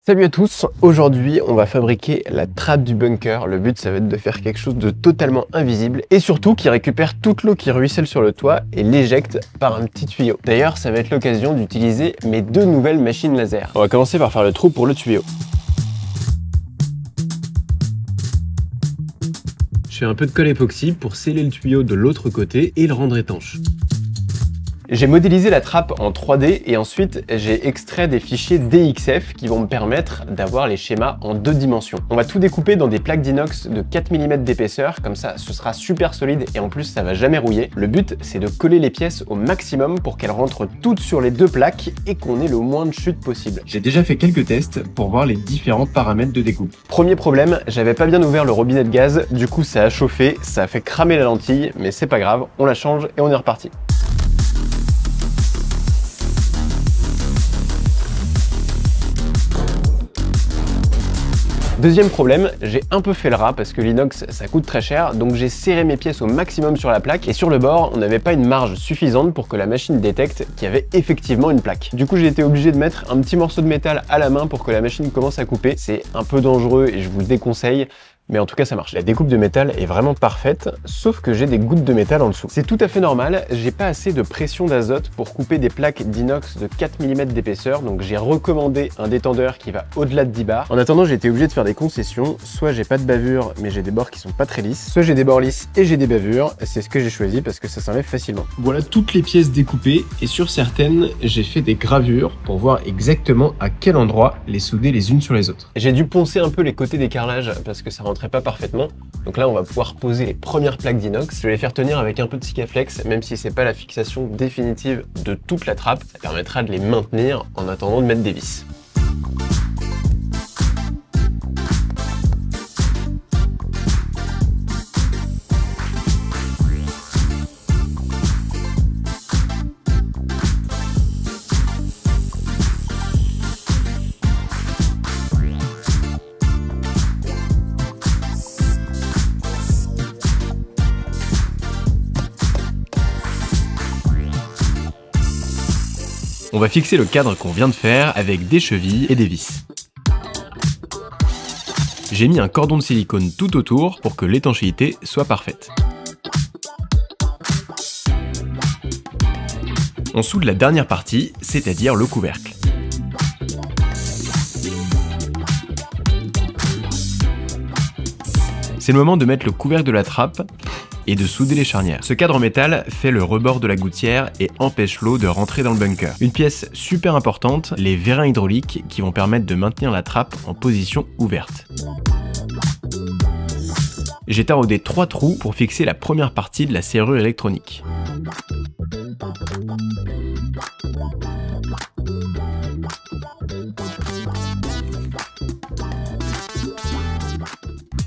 Salut à tous, aujourd'hui on va fabriquer la trappe du bunker. Le but ça va être de faire quelque chose de totalement invisible et surtout qui récupère toute l'eau qui ruisselle sur le toit et l'éjecte par un petit tuyau. D'ailleurs ça va être l'occasion d'utiliser mes deux nouvelles machines laser. On va commencer par faire le trou pour le tuyau. Je fais un peu de colle époxy pour sceller le tuyau de l'autre côté et le rendre étanche. J'ai modélisé la trappe en 3D et ensuite j'ai extrait des fichiers DXF qui vont me permettre d'avoir les schémas en 2 dimensions. On va tout découper dans des plaques d'inox de 4 mm d'épaisseur, comme ça ce sera super solide et en plus ça va jamais rouiller. Le but c'est de coller les pièces au maximum pour qu'elles rentrent toutes sur les 2 plaques et qu'on ait le moins de chute possible. J'ai déjà fait quelques tests pour voir les différents paramètres de découpe. Premier problème, j'avais pas bien ouvert le robinet de gaz, du coup ça a chauffé, ça a fait cramer la lentille, mais c'est pas grave, on la change et on est reparti. Deuxième problème, j'ai un peu fait le rat parce que l'inox ça coûte très cher, donc j'ai serré mes pièces au maximum sur la plaque et sur le bord on n'avait pas une marge suffisante pour que la machine détecte qu'il y avait effectivement une plaque. Du coup j'ai été obligé de mettre un petit morceau de métal à la main pour que la machine commence à couper. C'est un peu dangereux et je vous le déconseille, mais en tout cas ça marche. La découpe de métal est vraiment parfaite, sauf que j'ai des gouttes de métal en dessous. C'est tout à fait normal, j'ai pas assez de pression d'azote pour couper des plaques d'inox de 4 mm d'épaisseur, donc j'ai recommandé un détendeur qui va au-delà de 10 bars. En attendant j'ai été obligé de faire des concessions, soit j'ai pas de bavure mais j'ai des bords qui sont pas très lisses, soit j'ai des bords lisses et j'ai des bavures, c'est ce que j'ai choisi parce que ça s'enlève facilement. Voilà toutes les pièces découpées et sur certaines j'ai fait des gravures pour voir exactement à quel endroit les souder les unes sur les autres. J'ai dû poncer un peu les côtés des carrelages parce que ça rentre pas parfaitement. Donc là on va pouvoir poser les premières plaques d'inox. Je vais les faire tenir avec un peu de Sikaflex, même si c'est pas la fixation définitive de toute la trappe, ça permettra de les maintenir en attendant de mettre des vis. On va fixer le cadre qu'on vient de faire avec des chevilles et des vis. J'ai mis un cordon de silicone tout autour pour que l'étanchéité soit parfaite. On soude la dernière partie, c'est-à-dire le couvercle. C'est le moment de mettre le couvercle de la trappe et de souder les charnières. Ce cadre en métal fait le rebord de la gouttière et empêche l'eau de rentrer dans le bunker. Une pièce super importante, les vérins hydrauliques qui vont permettre de maintenir la trappe en position ouverte. J'ai taraudé 3 trous pour fixer la première partie de la serrure électronique.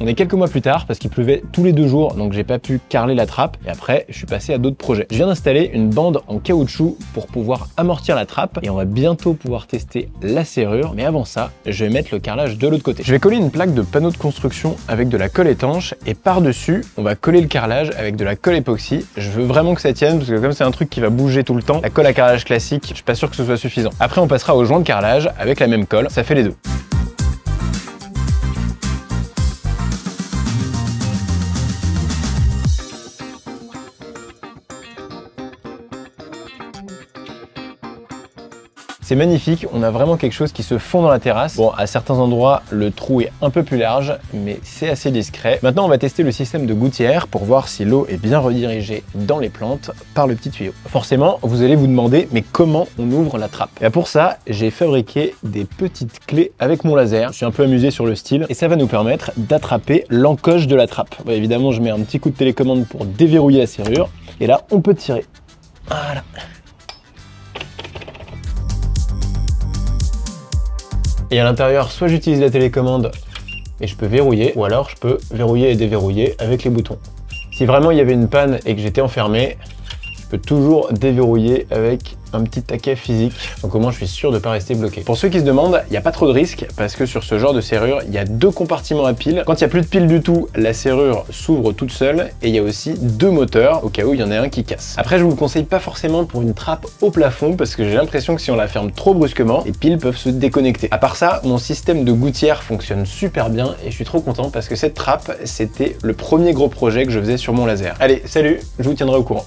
On est quelques mois plus tard parce qu'il pleuvait tous les 2 jours, donc j'ai pas pu carreler la trappe et après je suis passé à d'autres projets. Je viens d'installer une bande en caoutchouc pour pouvoir amortir la trappe et on va bientôt pouvoir tester la serrure, mais avant ça je vais mettre le carrelage de l'autre côté. Je vais coller une plaque de panneau de construction avec de la colle étanche et par-dessus on va coller le carrelage avec de la colle époxy. Je veux vraiment que ça tienne parce que comme c'est un truc qui va bouger tout le temps, la colle à carrelage classique, je suis pas sûr que ce soit suffisant. Après on passera au joint de carrelage avec la même colle, ça fait les deux. C'est magnifique, on a vraiment quelque chose qui se fond dans la terrasse. Bon, à certains endroits, le trou est un peu plus large, mais c'est assez discret. Maintenant, on va tester le système de gouttière pour voir si l'eau est bien redirigée dans les plantes par le petit tuyau. Forcément, vous allez vous demander, mais comment on ouvre la trappe? Et pour ça, j'ai fabriqué des petites clés avec mon laser. Je suis un peu amusé sur le style et ça va nous permettre d'attraper l'encoche de la trappe. Bon, évidemment, je mets un petit coup de télécommande pour déverrouiller la serrure et là, on peut tirer. Voilà. Et à l'intérieur, soit j'utilise la télécommande et je peux verrouiller, ou alors je peux verrouiller et déverrouiller avec les boutons. Si vraiment il y avait une panne et que j'étais enfermé, peux toujours déverrouiller avec un petit taquet physique, donc au moins je suis sûr de pas rester bloqué. Pour ceux qui se demandent, il n'y a pas trop de risque parce que sur ce genre de serrure, il y a 2 compartiments à piles. Quand il n'y a plus de piles du tout, la serrure s'ouvre toute seule et il y a aussi 2 moteurs au cas où il y en a un qui casse. Après, je vous le conseille pas forcément pour une trappe au plafond parce que j'ai l'impression que si on la ferme trop brusquement, les piles peuvent se déconnecter. À part ça, mon système de gouttière fonctionne super bien et je suis trop content parce que cette trappe, c'était le premier gros projet que je faisais sur mon laser. Allez, salut, je vous tiendrai au courant.